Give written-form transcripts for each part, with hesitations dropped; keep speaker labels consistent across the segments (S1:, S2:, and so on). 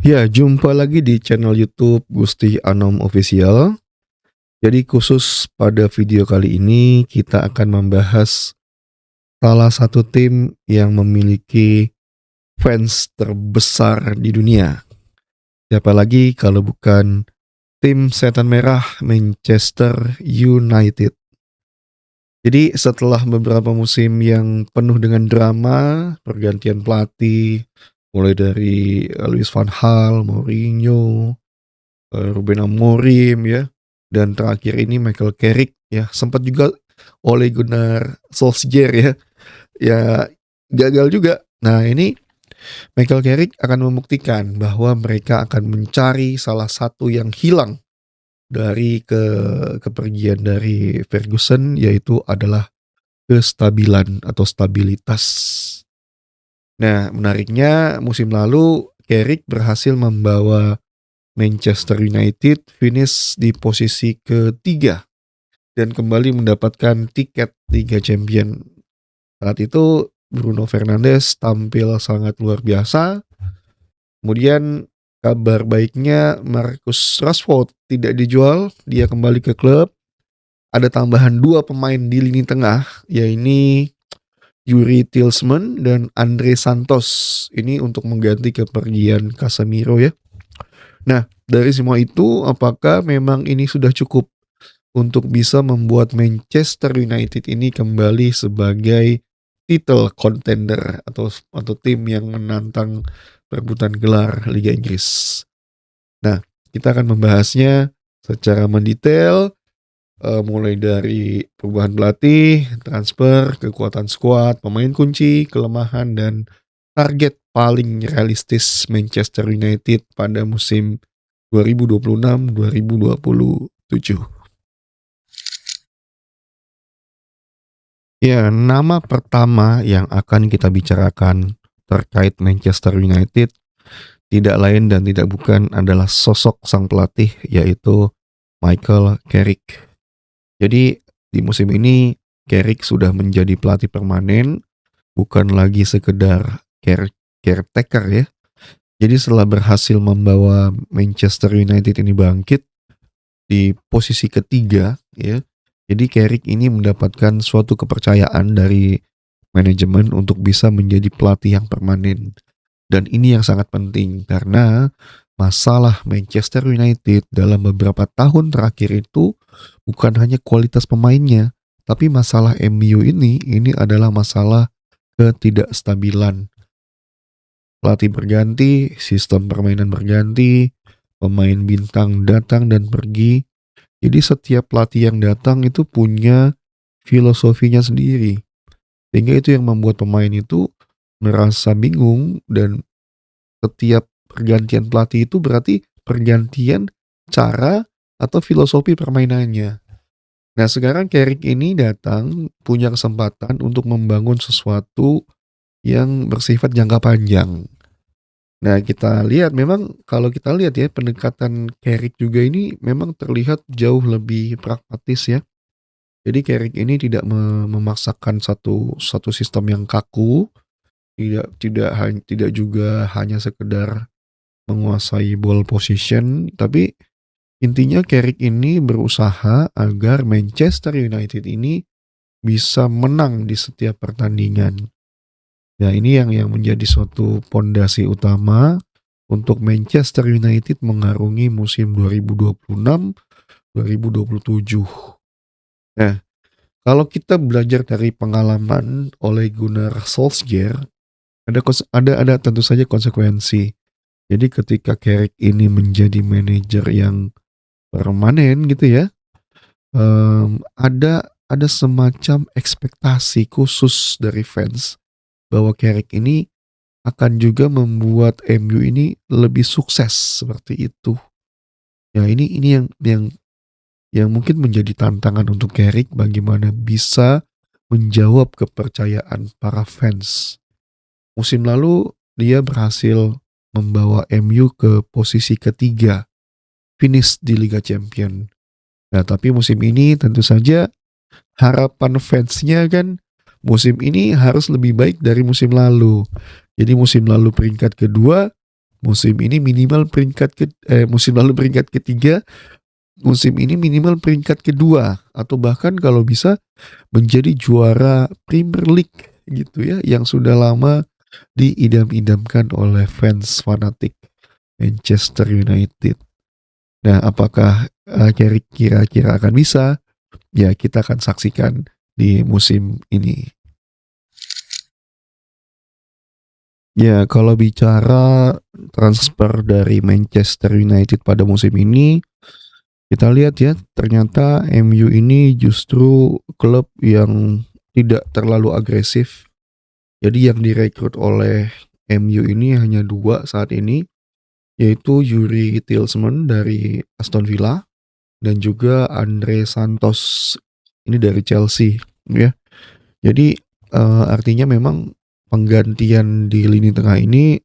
S1: Ya, jumpa lagi di channel YouTube Gusti Anom Official. Jadi khusus pada video kali ini kita akan membahas salah satu tim yang memiliki fans terbesar di dunia. Siapa lagi kalau bukan tim setan merah Manchester United. Jadi setelah beberapa musim yang penuh dengan drama, pergantian pelatih, mulai dari Louis van Gaal, Mourinho, Ruben Amorim ya, dan terakhir ini Michael Carrick ya, sempat juga Ole Gunnar Solskjaer ya, ya gagal juga. Nah ini Michael Carrick akan membuktikan bahwa mereka akan mencari salah satu yang hilang dari kepergian dari Ferguson, yaitu adalah kestabilan atau stabilitas. Nah menariknya musim lalu Carrick berhasil membawa Manchester United finish di posisi ketiga dan kembali mendapatkan tiket Liga Champion. Saat itu Bruno Fernandes tampil sangat luar biasa. Kemudian kabar baiknya Marcus Rashford tidak dijual, dia kembali ke klub. Ada tambahan 2 pemain di lini tengah, yaitu Yuri Tielemans dan Andre Santos. Ini untuk mengganti kepergian Casemiro ya. Nah, dari semua itu apakah memang ini sudah cukup untuk bisa membuat Manchester United ini kembali sebagai title contender atau tim yang menantang perebutan gelar Liga Inggris? Nah, kita akan membahasnya secara mendetail, mulai dari perubahan pelatih, transfer, kekuatan skuad, pemain kunci, kelemahan, dan target paling realistis Manchester United pada musim 2026-2027. Ya, nama pertama yang akan kita bicarakan terkait Manchester United tidak lain dan tidak bukan adalah sosok sang pelatih, yaitu Michael Carrick. Jadi di musim ini Carrick sudah menjadi pelatih permanen, bukan lagi sekedar caretaker ya. Jadi setelah berhasil membawa Manchester United ini bangkit di posisi ketiga ya, jadi Carrick ini mendapatkan suatu kepercayaan dari manajemen untuk bisa menjadi pelatih yang permanen. Dan ini yang sangat penting karena masalah Manchester United dalam beberapa tahun terakhir itu bukan hanya kualitas pemainnya, tapi masalah MU ini adalah masalah ketidakstabilan. Pelatih berganti, sistem permainan berganti, pemain bintang datang dan pergi. Jadi setiap pelatih yang datang itu punya filosofinya sendiri. Sehingga itu yang membuat pemain itu merasa bingung, dan setiap pergantian pelatih itu berarti pergantian cara atau filosofi permainannya. Nah sekarang Carrick ini datang punya kesempatan untuk membangun sesuatu yang bersifat jangka panjang. Nah kita lihat memang kalau kita lihat ya pendekatan Carrick juga ini memang terlihat jauh lebih pragmatis ya. Jadi Carrick ini tidak memaksakan satu sistem yang kaku, tidak juga hanya sekedar menguasai ball position, tapi intinya Carrick ini berusaha agar Manchester United ini bisa menang di setiap pertandingan. Ya ini yang menjadi suatu pondasi utama untuk Manchester United mengarungi musim 2026-2027. Nah, kalau kita belajar dari pengalaman Ole Gunnar Solskjaer, ada tentu saja konsekuensi. Jadi ketika Carrick ini menjadi manajer yang permanen gitu ya, ada semacam ekspektasi khusus dari fans bahwa Carrick ini akan juga membuat MU ini lebih sukses seperti itu. Ya ini yang mungkin menjadi tantangan untuk Carrick, bagaimana bisa menjawab kepercayaan para fans. Musim lalu dia berhasil membawa MU ke posisi ketiga, finish di Liga Champion. Nah tapi musim ini tentu saja harapan fansnya kan musim ini harus lebih baik dari musim lalu. Jadi musim lalu peringkat kedua, musim ini minimal musim lalu peringkat ketiga, musim ini minimal peringkat kedua, atau bahkan kalau bisa menjadi juara Premier League gitu ya, yang sudah lama diidam-idamkan oleh fans fanatik Manchester United. Nah, apakah kira-kira akan bisa? Ya, kita akan saksikan di musim ini. Ya, kalau bicara transfer dari Manchester United pada musim ini, kita lihat ya, ternyata MU ini justru klub yang tidak terlalu agresif. Jadi yang direkrut oleh MU ini hanya dua saat ini, yaitu Yuri Tielemans dari Aston Villa dan juga Andre Santos ini dari Chelsea ya. Jadi artinya memang penggantian di lini tengah ini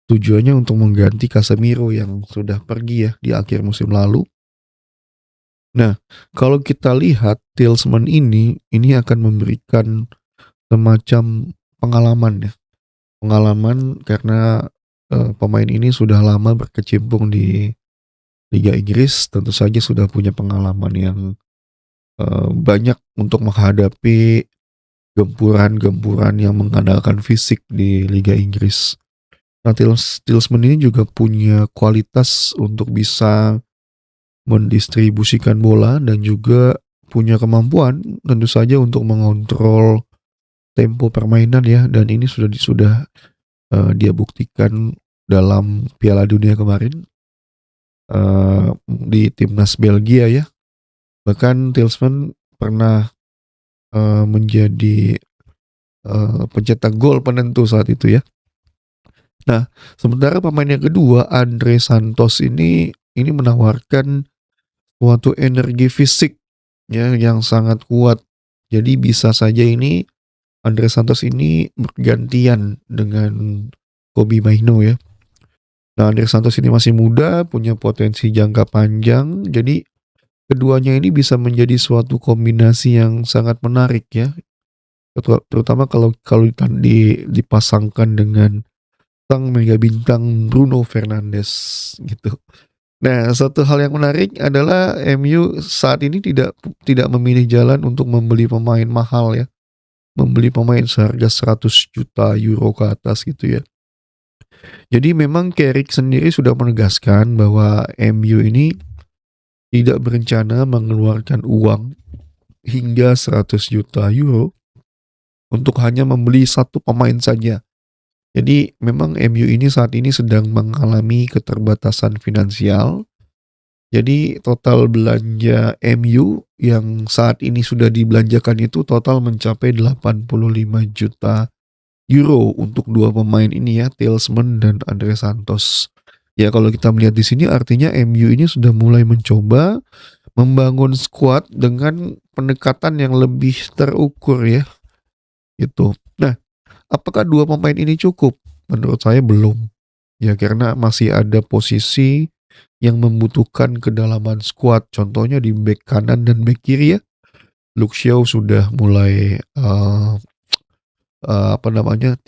S1: tujuannya untuk mengganti Casemiro yang sudah pergi ya di akhir musim lalu. Nah, kalau kita lihat Tielemans ini akan memberikan semacam pengalaman ya. Pengalaman karena pemain ini sudah lama berkecimpung di Liga Inggris, tentu saja sudah punya pengalaman yang banyak untuk menghadapi gempuran-gempuran yang mengandalkan fisik di Liga Inggris. Nah, Tielemans ini juga punya kualitas untuk bisa mendistribusikan bola dan juga punya kemampuan tentu saja untuk mengontrol tempo permainan ya, dan ini sudah dia buktikan dalam Piala Dunia kemarin di timnas Belgia ya. Bahkan Tielemans pernah menjadi pencetak gol penentu saat itu ya. Nah, sementara pemain yang kedua Andre Santos ini menawarkan suatu energi fisik ya yang sangat kuat. Jadi bisa saja ini Andre Santos ini bergantian dengan Kobbie Mainoo ya. Nah, Andre Santos ini masih muda, punya potensi jangka panjang. Jadi keduanya ini bisa menjadi suatu kombinasi yang sangat menarik ya. Terutama kalau kalau dipasangkan dengan sang mega bintang Bruno Fernandes gitu. Nah, satu hal yang menarik adalah MU saat ini tidak memilih jalan untuk membeli pemain mahal ya, membeli pemain seharga 100 juta euro ke atas gitu ya. Jadi memang Carrick sendiri sudah menegaskan bahwa MU ini tidak berencana mengeluarkan uang hingga 100 juta euro untuk hanya membeli satu pemain saja. Jadi memang MU ini saat ini sedang mengalami keterbatasan finansial. Jadi total belanja MU yang saat ini sudah dibelanjakan itu total mencapai 85 juta euro untuk dua pemain ini ya, Tielemans dan Andre Santos. Ya, kalau kita melihat di sini artinya MU ini sudah mulai mencoba membangun skuad dengan pendekatan yang lebih terukur ya, gitu. Nah, apakah dua pemain ini cukup? Menurut saya belum. Ya, karena masih ada posisi yang membutuhkan kedalaman skuad. Contohnya di bek kanan dan bek kiri ya. Luke Shaw sudah mulai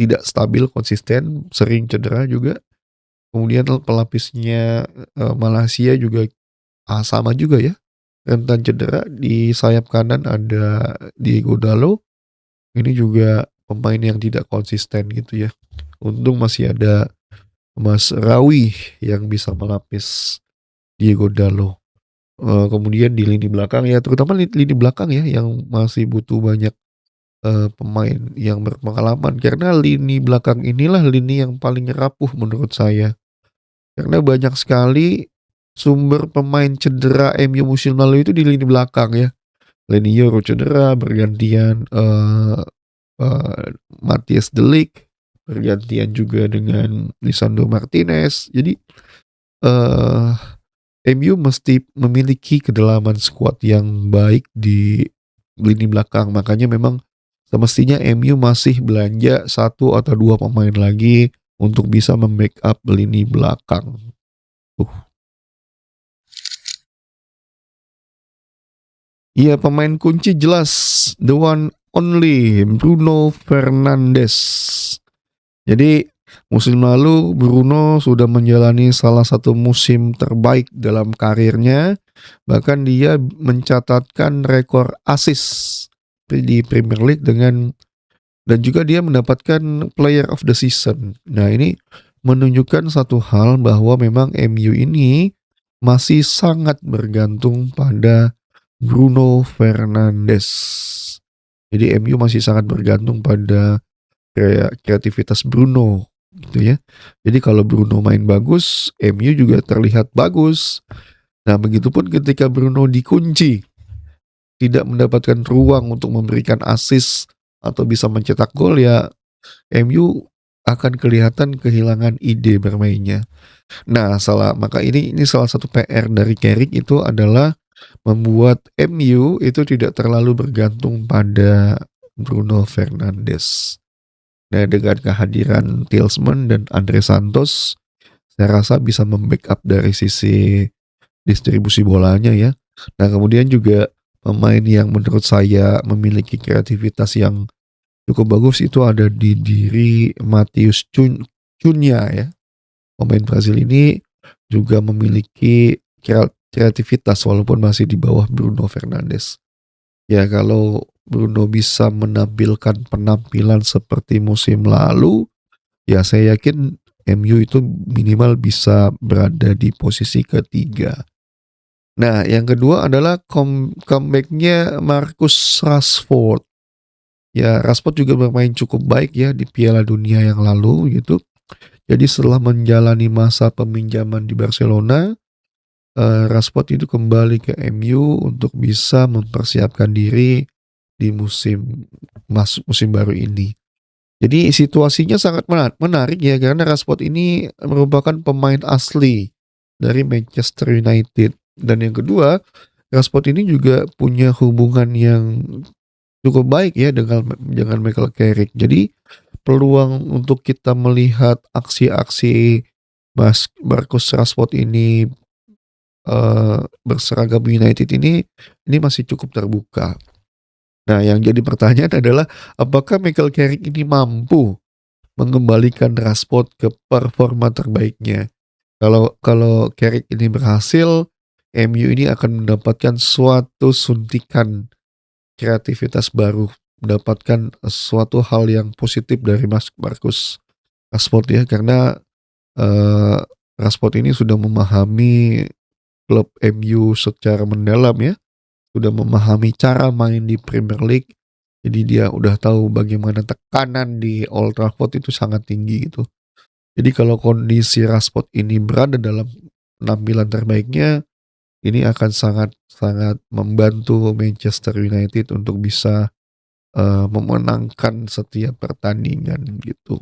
S1: tidak stabil, konsisten, sering cedera juga. Kemudian pelapisnya Malaysia juga sama juga ya, rentan cedera. Di sayap kanan ada Diego Dalot, ini juga pemain yang tidak konsisten gitu ya. Untung masih ada Mas Rawi yang bisa melapis Diego Dalot. Kemudian di lini belakang ya, terutama lini belakang ya, yang masih butuh banyak pemain yang berpengalaman, karena lini belakang inilah lini yang paling rapuh menurut saya. Karena banyak sekali sumber pemain cedera MU musim lalu itu di lini belakang ya. Leny Yoro cedera, bergantian Matthias De Ligt, bergantian juga dengan Lisandro Martinez. Jadi MU mesti memiliki kedalaman skuad yang baik di lini belakang. Makanya memang semestinya MU masih belanja satu atau dua pemain lagi untuk bisa membackup lini belakang. Iya, pemain kunci jelas the one only Bruno Fernandes. Jadi Musim lalu Bruno sudah menjalani salah satu musim terbaik dalam karirnya, bahkan dia mencatatkan rekor assist di Premier League dan juga dia mendapatkan Player of the Season. Nah, ini menunjukkan satu hal bahwa memang MU ini masih sangat bergantung pada Bruno Fernandes. Jadi MU masih sangat bergantung pada kreativitas Bruno gitu ya. Jadi kalau Bruno main bagus, MU juga terlihat bagus. Nah, begitupun ketika Bruno dikunci, tidak mendapatkan ruang untuk memberikan assist atau bisa mencetak gol, ya MU akan kelihatan kehilangan ide bermainnya. Nah, maka ini salah satu PR dari Carrick itu adalah membuat MU itu tidak terlalu bergantung pada Bruno Fernandes. Nah, dengan kehadiran Tielemans dan Andre Santos, saya rasa bisa membackup dari sisi distribusi bolanya ya. Nah, kemudian juga pemain yang menurut saya memiliki kreativitas yang cukup bagus itu ada di diri Matheus Cunha ya. Pemain Brazil ini juga memiliki kreativitas walaupun masih di bawah Bruno Fernandes. Ya, kalau Bruno bisa menampilkan penampilan seperti musim lalu, ya saya yakin MU itu minimal bisa berada di posisi ketiga. Nah, yang kedua adalah comeback-nya Marcus Rashford. Ya, Rashford juga bermain cukup baik ya di Piala Dunia yang lalu gitu. Jadi setelah menjalani masa peminjaman di Barcelona, Rashford itu kembali ke MU untuk bisa mempersiapkan diri di musim baru ini. Jadi situasinya sangat menarik ya, karena Rashford ini merupakan pemain asli dari Manchester United. Dan yang kedua, Rashford ini juga punya hubungan yang cukup baik ya dengan Michael Carrick. Jadi peluang untuk kita melihat aksi-aksi Marcus Rashford ini berseragam United ini masih cukup terbuka. Nah, yang jadi pertanyaan adalah apakah Michael Carrick ini mampu mengembalikan Rashford ke performa terbaiknya? Kalau Carrick ini berhasil, MU ini akan mendapatkan suatu suntikan kreativitas baru, mendapatkan suatu hal yang positif dari Marcus Rashford ya, karena Rashford ini sudah memahami klub MU secara mendalam ya, sudah memahami cara main di Premier League. Jadi dia udah tahu bagaimana tekanan di Old Trafford itu sangat tinggi gitu. Jadi kalau kondisi Rashford ini berada dalam penampilan terbaiknya, ini akan sangat membantu Manchester United untuk bisa memenangkan setiap pertandingan gitu.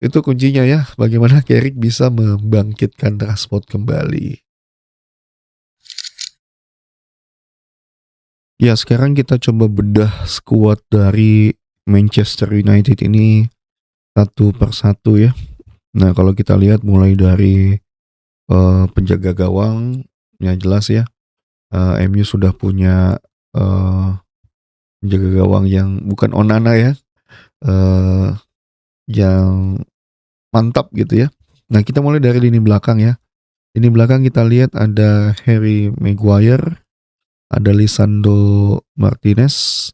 S1: Itu kuncinya ya, bagaimana Carrick bisa membangkitkan Rashford kembali. Ya, sekarang kita coba bedah skuad dari Manchester United ini satu persatu ya. Nah, kalau kita lihat mulai dari penjaga gawang, ya jelas ya, MU sudah punya penjaga gawang yang bukan Onana ya, yang mantap gitu ya. Nah, kita mulai dari lini belakang ya. Lini belakang kita lihat ada Harry Maguire, ada Lisandro Martinez,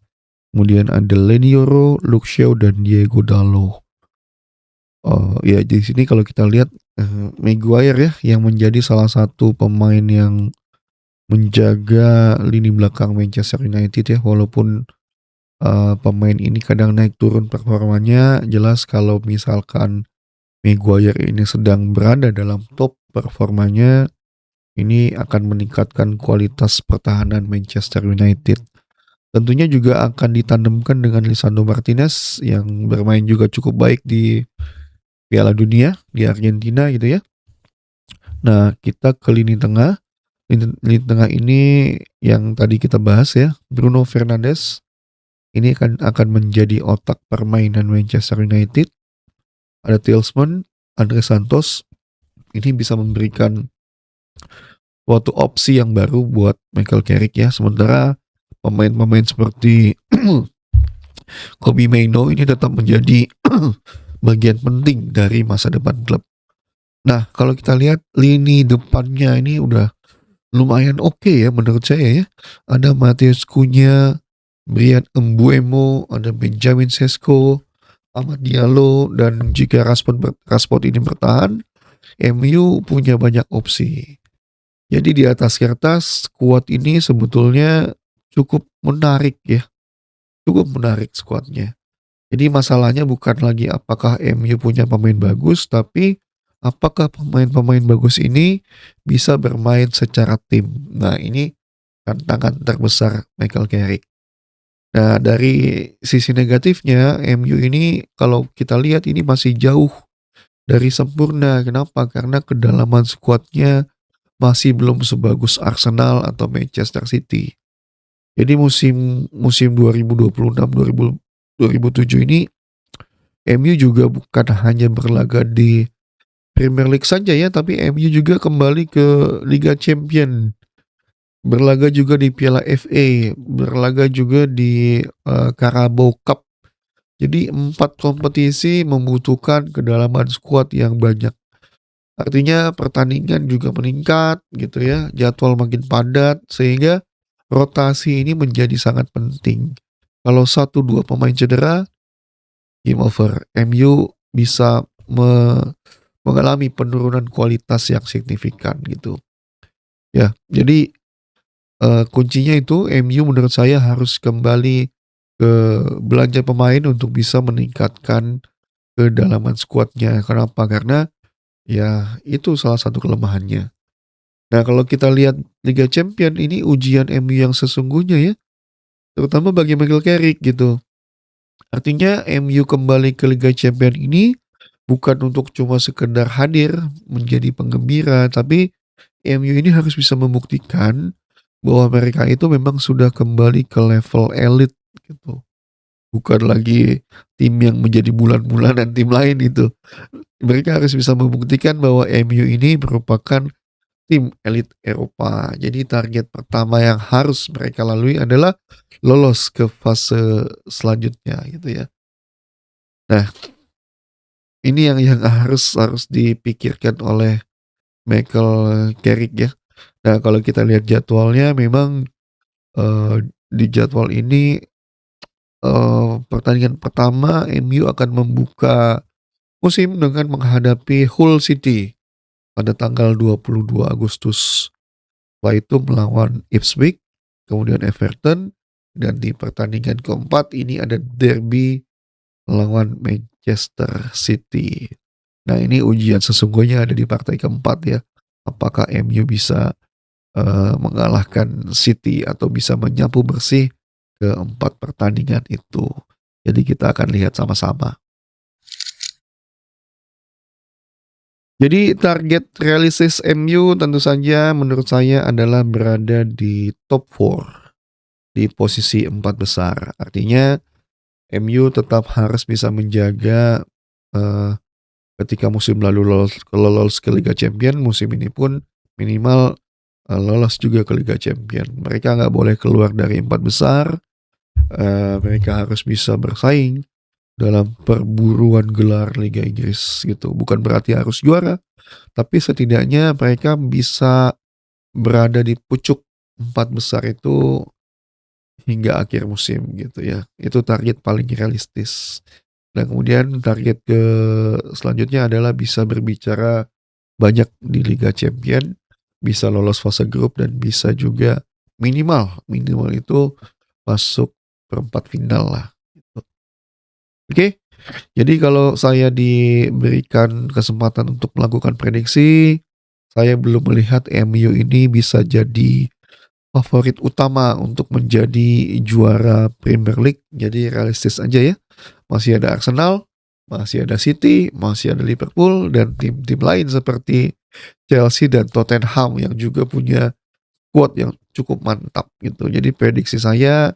S1: kemudian ada Leny Yoro, Luke Shaw, dan Diego Dalot. Ya di sini kalau kita lihat Maguire ya yang menjadi salah satu pemain yang menjaga lini belakang Manchester United ya, walaupun pemain ini kadang naik turun performanya. Jelas kalau misalkan Maguire ini sedang berada dalam top performanya, ini akan meningkatkan kualitas pertahanan Manchester United. Tentunya juga akan ditandemkan dengan Lisandro Martinez yang bermain juga cukup baik di Piala Dunia di Argentina gitu ya. Nah, kita ke lini tengah. Lini tengah ini yang tadi kita bahas ya, Bruno Fernandes. Ini akan menjadi otak permainan Manchester United. Ada Tielemans, Andre Santos. Ini bisa memberikan suatu opsi yang baru buat Michael Carrick ya. Sementara pemain-pemain seperti Kobbie Mainoo ini tetap menjadi bagian penting dari masa depan klub. Nah, kalau kita lihat lini depannya ini udah lumayan oke ya menurut saya ya. Ada Matheus Cunha, Bryan Mbeumo, ada Benjamin Sesko, Amad Diallo, dan jika Rashford ini bertahan, MU punya banyak opsi. Jadi di atas kertas skuad ini sebetulnya cukup menarik ya, cukup menarik skuadnya. Jadi masalahnya bukan lagi apakah MU punya pemain bagus, tapi apakah pemain-pemain bagus ini bisa bermain secara tim. Nah, ini tantangan terbesar Michael Carrick. Nah, dari sisi negatifnya, MU ini kalau kita lihat ini masih jauh dari sempurna. Kenapa? Karena kedalaman skuadnya masih belum sebagus Arsenal atau Manchester City. Jadi musim musim 2026 2007 ini MU juga bukan hanya berlaga di Premier League saja ya, tapi MU juga kembali ke Liga Champion, berlaga juga di Piala FA, berlaga juga di Carabao Cup. Jadi 4 kompetisi membutuhkan kedalaman skuad yang banyak. Artinya pertandingan juga meningkat gitu ya, jadwal makin padat sehingga rotasi ini menjadi sangat penting. Kalau 1-2 pemain cedera, game over. MU bisa mengalami penurunan kualitas yang signifikan gitu. Ya, jadi kuncinya itu MU menurut saya harus kembali ke belanja pemain untuk bisa meningkatkan kedalaman skuadnya. Kenapa? Karena ya itu salah satu kelemahannya. Nah, kalau kita lihat Liga Champion ini ujian MU yang sesungguhnya ya, terutama bagi Michael Carrick gitu. Artinya MU kembali ke Liga Champion ini bukan untuk cuma sekedar hadir menjadi penggembira, tapi MU ini harus bisa membuktikan bahwa mereka itu memang sudah kembali ke level elit gitu. Bukan lagi tim yang menjadi bulan-bulanan tim lain itu. Mereka harus bisa membuktikan bahwa MU ini merupakan tim elit Eropa. Jadi target pertama yang harus mereka lalui adalah lolos ke fase selanjutnya gitu ya. Nah, ini yang harus harus dipikirkan oleh Michael Carrick ya. Nah, kalau kita lihat jadwalnya memang di jadwal ini pertandingan pertama MU akan membuka musim dengan menghadapi Hull City pada tanggal 22 Agustus. Setelah itu melawan Ipswich, kemudian Everton, dan di pertandingan keempat ini ada derby melawan Manchester City. Nah, ini ujian sesungguhnya ada di partai keempat ya. Apakah MU bisa mengalahkan City atau bisa menyapu bersih keempat pertandingan itu. Jadi kita akan lihat sama-sama. Jadi target realistis MU tentu saja menurut saya adalah berada di top 4 di posisi 4 besar. Artinya MU tetap harus bisa menjaga ketika musim lalu lolos ke Liga Champion, musim ini pun minimal lolos juga ke Liga Champion. Mereka nggak boleh keluar dari 4 besar. Mereka harus bisa bersaing dalam perburuan gelar Liga Inggris gitu. Bukan berarti harus juara, tapi setidaknya mereka bisa berada di pucuk 4 besar itu hingga akhir musim gitu ya. Itu target paling realistis. Dan kemudian target selanjutnya adalah bisa berbicara banyak di Liga Champion, bisa lolos fase grup dan bisa juga minimal itu masuk perempat final lah gitu. Oke, jadi kalau saya diberikan kesempatan untuk melakukan prediksi, saya belum melihat MU ini bisa jadi favorit utama untuk menjadi juara Premier League. Jadi realistis aja ya. Masih ada Arsenal, masih ada City, masih ada Liverpool, dan tim-tim lain seperti Chelsea dan Tottenham yang juga punya squad yang cukup mantap gitu. Jadi prediksi saya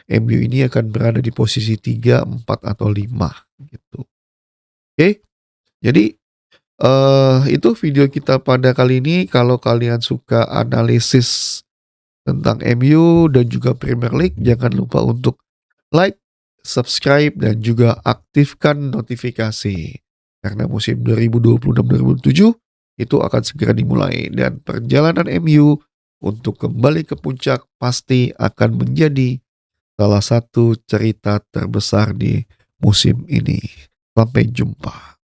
S1: MU ini akan berada di posisi 3, 4, atau 5 gitu. Oke, jadi itu video kita pada kali ini. Kalau kalian suka analisis tentang MU dan juga Premier League, jangan lupa untuk like, subscribe, dan juga aktifkan notifikasi. karena musim 2026-2027 itu akan segera dimulai dan perjalanan MU untuk kembali ke puncak pasti akan menjadi salah satu cerita terbesar di musim ini. Sampai jumpa.